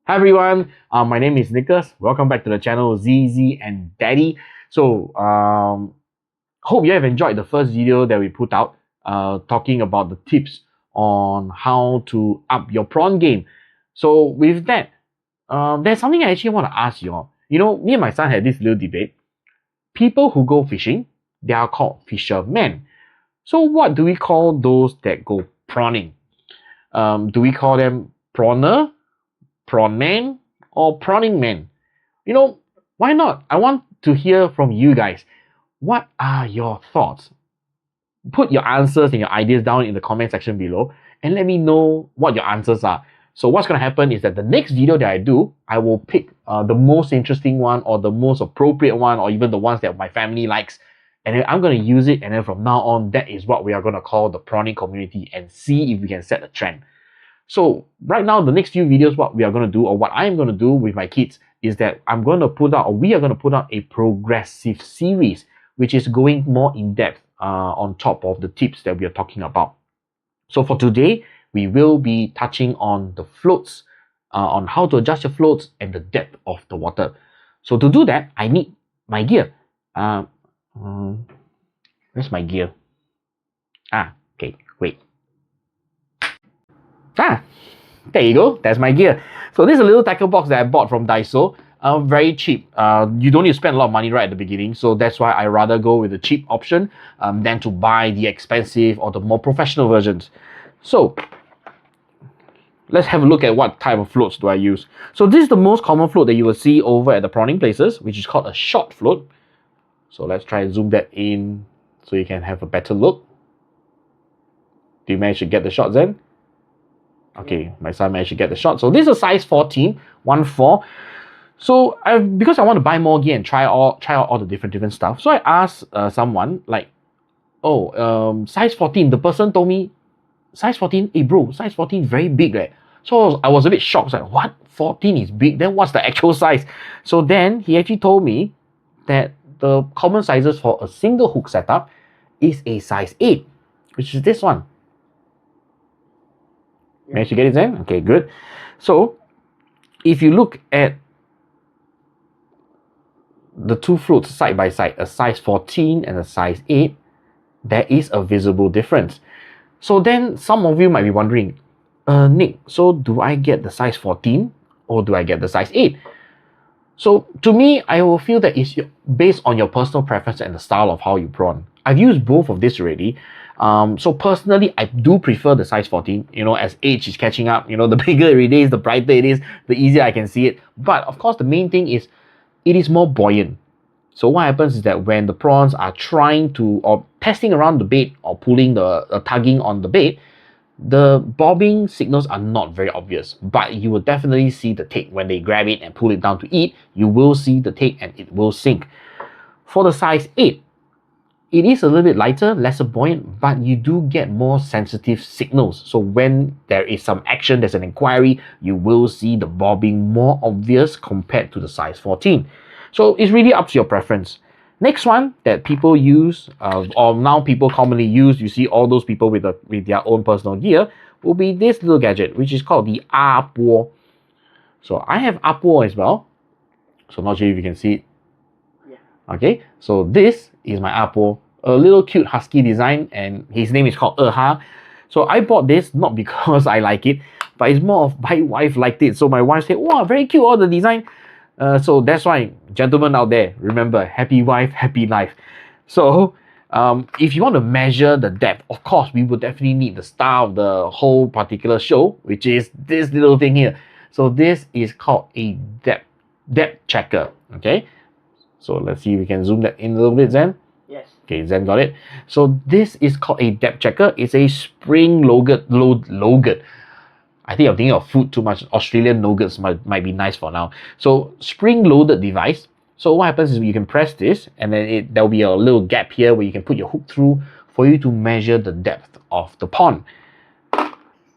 Hi everyone, my name is Nicholas. Welcome back to the channel ZZ&Daddy. Hope you have enjoyed the first video that we put out, talking about the tips on how to up your prawn game. So with that, there's something I actually want to ask you all. You know, me and my son had this little debate. People who go fishing, they are called fishermen. So what do we call those that go prawning? Do we call them prawner, prawn man, or prawning man? You know, why not? I want to hear from you guys. What are your thoughts? Put your answers and your ideas down in the comment section below and let me know what your answers are. So what's going to happen is that the next video that I do, I will pick the most interesting one or the most appropriate one or even the ones that my family likes. And then I'm going to use it, and then from now on, that is what we are going to call the prawning community and see if we can set a trend. So right now, the next few videos, what we are going to do, or what I'm going to do with my kids, is that I'm going to put out, or we are going to put out a progressive series, which is going more in depth on top of the tips that we are talking about. So for today, we will be touching on the floats, on how to adjust your floats and the depth of the water. So to do that, I need my gear. Where's my gear? Okay, wait. There you go. That's my gear. So this is a little tackle box that I bought from Daiso. Very cheap. You don't need to spend a lot of money right at the beginning. So that's why I rather go with the cheap option than to buy the expensive or the more professional versions. So let's have a look at what type of floats do I use. So this is the most common float that you will see over at the prawning places, which is called a short float. So let's try and zoom that in so you can have a better look. Do you manage to get the shots in? Okay, my son managed to get the shot. So this is a size 14, 1/4. So because I want to buy more gear and try out all the different stuff. So I asked someone like, size 14. The person told me, size 14. Hey bro, size 14 very big, right? So I was a bit shocked. I was like, what? 14 is big? Then what's the actual size? So then he actually told me that the common sizes for a single hook setup is a size 8, which is this one. Managed to get it in? Okay, good. So if you look at the two floats side by side, a size 14 and a size 8, there is a visible difference. So then some of you might be wondering, Nick, so do I get the size 14 or do I get the size 8? So to me, I will feel that it's based on your personal preference and the style of how you prawn. I've used both of this already. So personally, I do prefer the size 14. You know, as age is catching up, you know, the bigger it is, the brighter it is, the easier I can see it. But of course, the main thing is it is more buoyant. So what happens is that when the prawns are trying to, or testing around the bait or pulling tugging on the bait, the bobbing signals are not very obvious, but you will definitely see the tape when they grab it and pull it down to eat. You will see the tape and it will sink. For the size 8, it is a little bit lighter, lesser buoyant, but you do get more sensitive signals. So when there is some action, there's an inquiry, you will see the bobbing more obvious compared to the size 14. So it's really up to your preference. Next one that people use, or now people commonly use, you see all those people with their own personal gear, will be this little gadget, which is called the Apo. So I have Apo as well. So not sure if you can see it. Yeah. Okay, so this is my Apo, a little cute husky design, and his name is called Ha. So I bought this not because I like it, but it's more of my wife liked it. So my wife said, wow, very cute, all the design. So that's why, gentlemen out there, remember, happy wife, happy life. So if you want to measure the depth, of course, we will definitely need the star of the whole particular show, which is this little thing here. So this is called a depth checker. Okay, so let's see if we can zoom that in a little bit, Zen. Yes. Okay, Zen got it. So this is called a depth checker. It's a spring-loaded. I think I'm thinking of food too much. Australian nuggets might be nice for now. So spring-loaded device. So what happens is you can press this, and then there'll be a little gap here where you can put your hook through for you to measure the depth of the pond.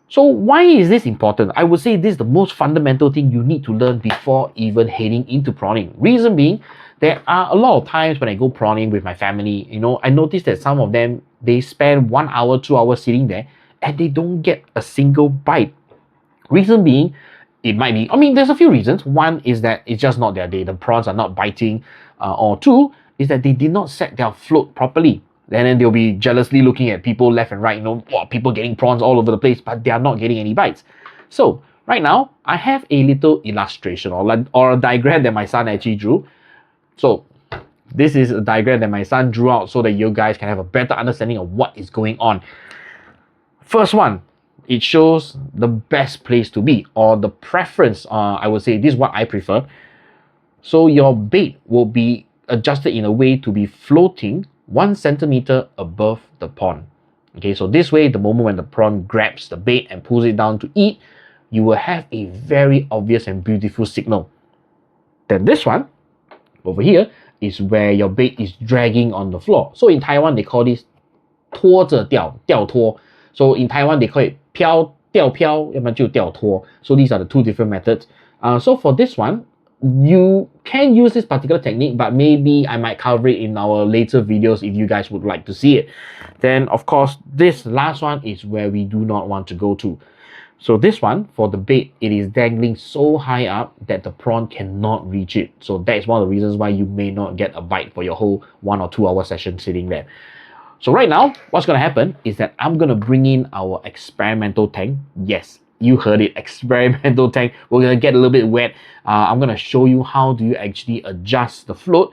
So why is this important? I would say this is the most fundamental thing you need to learn before even heading into prawning. Reason being, there are a lot of times when I go prawning with my family, you know, I notice that some of them, they spend 1 hour, 2 hours sitting there and they don't get a single bite. Reason being, it might be, I mean, there's a few reasons. One is that it's just not their day. The prawns are not biting. Or two is that they did not set their float properly. And then they'll be jealously looking at people left and right, wow, people getting prawns all over the place, but they are not getting any bites. So right now, I have a little illustration or a diagram that my son actually drew. So this is a diagram that my son drew out so that you guys can have a better understanding of what is going on. First one, it shows the best place to be, or the preference. I would say this is what I prefer. So your bait will be adjusted in a way to be floating 1 centimeter above the pond. Okay, so this way, the moment when the prawn grabs the bait and pulls it down to eat, you will have a very obvious and beautiful signal. Then this one over here is where your bait is dragging on the floor. So in Taiwan, they call this 拖着钓, 钓拖. So in Taiwan, they call it 漂, 钓漂, 要不然就钓拖. So these are the two different methods. So for this one, you can use this particular technique, but maybe I might cover it in our later videos if you guys would like to see it. Then of course, this last one is where we do not want to go to. So this one, for the bait, it is dangling so high up that the prawn cannot reach it. So that is one of the reasons why you may not get a bite for your whole 1 or 2 hour session sitting there. So right now, what's going to happen is that I'm going to bring in our experimental tank. Yes, you heard it, experimental tank. We're going to get a little bit wet. I'm going to show you how do you actually adjust the float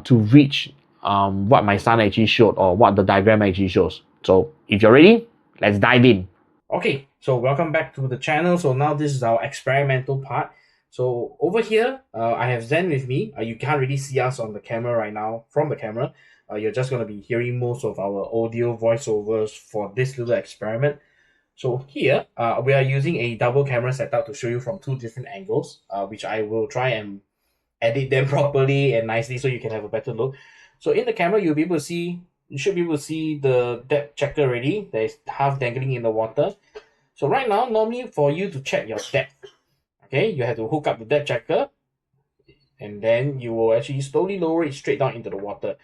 to reach what my son actually showed, or what the diagram actually shows. So if you're ready, let's dive in. Okay, so welcome back to the channel. So now this is our experimental part. So over here, I have Zen with me. You can't really see us on the camera right now from the camera. You're just going to be hearing most of our audio voiceovers for this little experiment. So here, we are using a double camera setup to show you from 2 different angles, which I will try and edit them properly and nicely so you can have a better look. So in the camera, you'll be able to see, you should be able to see the depth checker already. That is half dangling in the water. So right now, normally for you to check your depth, okay, you have to hook up the depth checker, and then you will actually slowly lower it straight down into the water.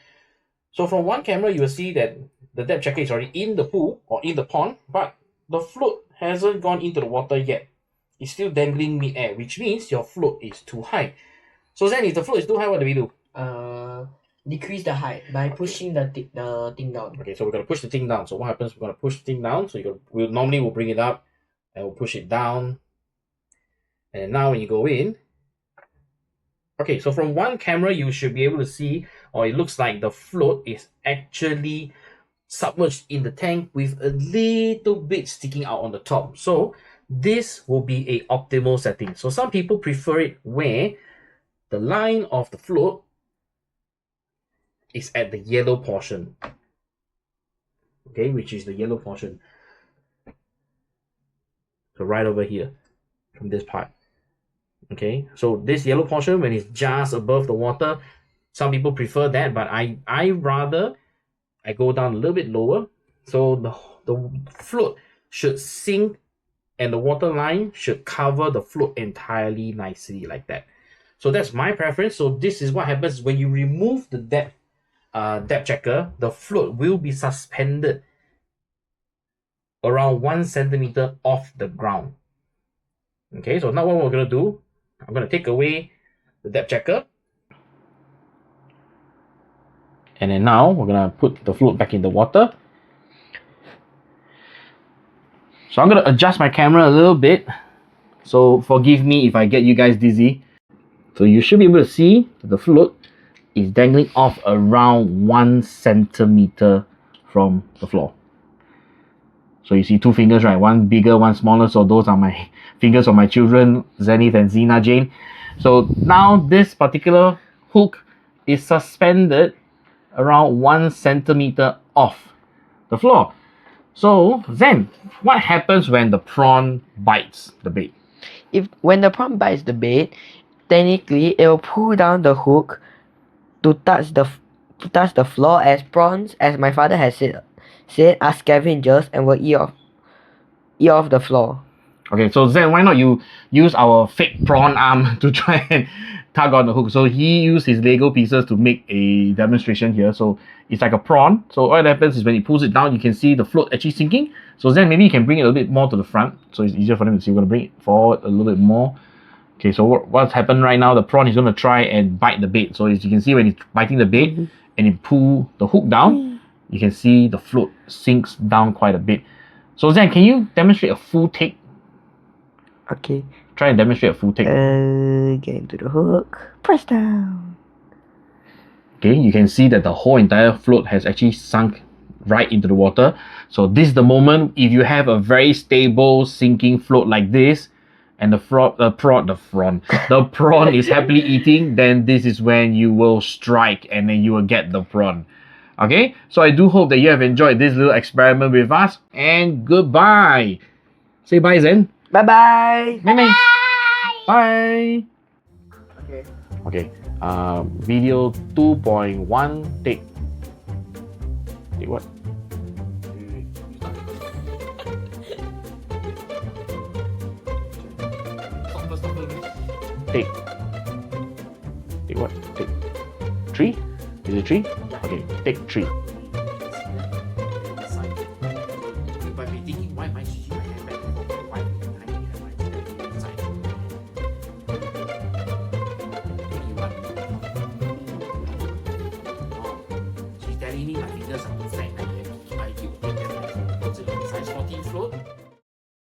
So from one camera, you will see that the depth checker is already in the pool or in the pond, but the float hasn't gone into the water yet. It's still dangling mid-air, which means your float is too high. So then if the float is too high, what do we do? Decrease the height by pushing the thing down. Okay, so we're going to push the thing down. So what happens? We're going to push the thing down. So normally we'll bring it up and we'll push it down. And now when you go in, okay, so from one camera, you should be able to see, or it looks like the float is actually submerged in the tank with a little bit sticking out on the top. So this will be a optimal setting. So some people prefer it where the line of the float is at the yellow portion. Okay, which is the yellow portion. So right over here from this part. Okay, so this yellow portion, when it's just above the water, some people prefer that, but I rather go down a little bit lower, so the float should sink and the water line should cover the float entirely nicely like that. So that's my preference. So this is what happens when you remove the depth checker. The float will be suspended around 1 centimeter off the ground. Okay, so now what we're going to do, I'm going to take away the depth checker. And then now we're going to put the float back in the water. So I'm going to adjust my camera a little bit. So forgive me if I get you guys dizzy. So you should be able to see that the float is dangling off around 1 centimeter from the floor. So you see 2 fingers, right? One bigger, one smaller. So those are my fingers of my children, Zenith and Zena Jane. So now this particular hook is suspended around 1 centimeter off the floor. So Zen, what happens when the prawn bites the bait? When the prawn bites the bait, technically it will pull down the hook to touch the floor, as prawns, as my father has said, are scavengers and will eat off the floor. Okay, so Zen, why not you use our fake prawn arm to try and tug on the hook? So he used his Lego pieces to make a demonstration here. So it's like a prawn. So what happens is when he pulls it down, you can see the float actually sinking. So then maybe you can bring it a little bit more to the front, so it's easier for them to see. We're gonna bring it forward a little bit more. Okay, so what's happened right now, the prawn is gonna try and bite the bait. So as you can see, when it's biting the bait and you pull the hook down, you can see the float sinks down quite a bit. So Zan, can you demonstrate a full take? Okay. Try and demonstrate a full take. Get into the hook. Press down. Okay, you can see that the whole entire float has actually sunk right into the water. So this is the moment, if you have a very stable sinking float like this, and the prawn is happily eating, then this is when you will strike and then you will get the prawn. Okay, so I do hope that you have enjoyed this little experiment with us, and goodbye. Say bye, Zen. Bye bye. Bye. Bye. Okay. Okay. Video 2.1 take. Take what? Take. Take what? Take 3? Is it 3? Okay, take 3. You might be thinking, why am I switching my hand back and forth? Why am I hiding my side? Take one. Oh, she's telling me my fingers are too fat.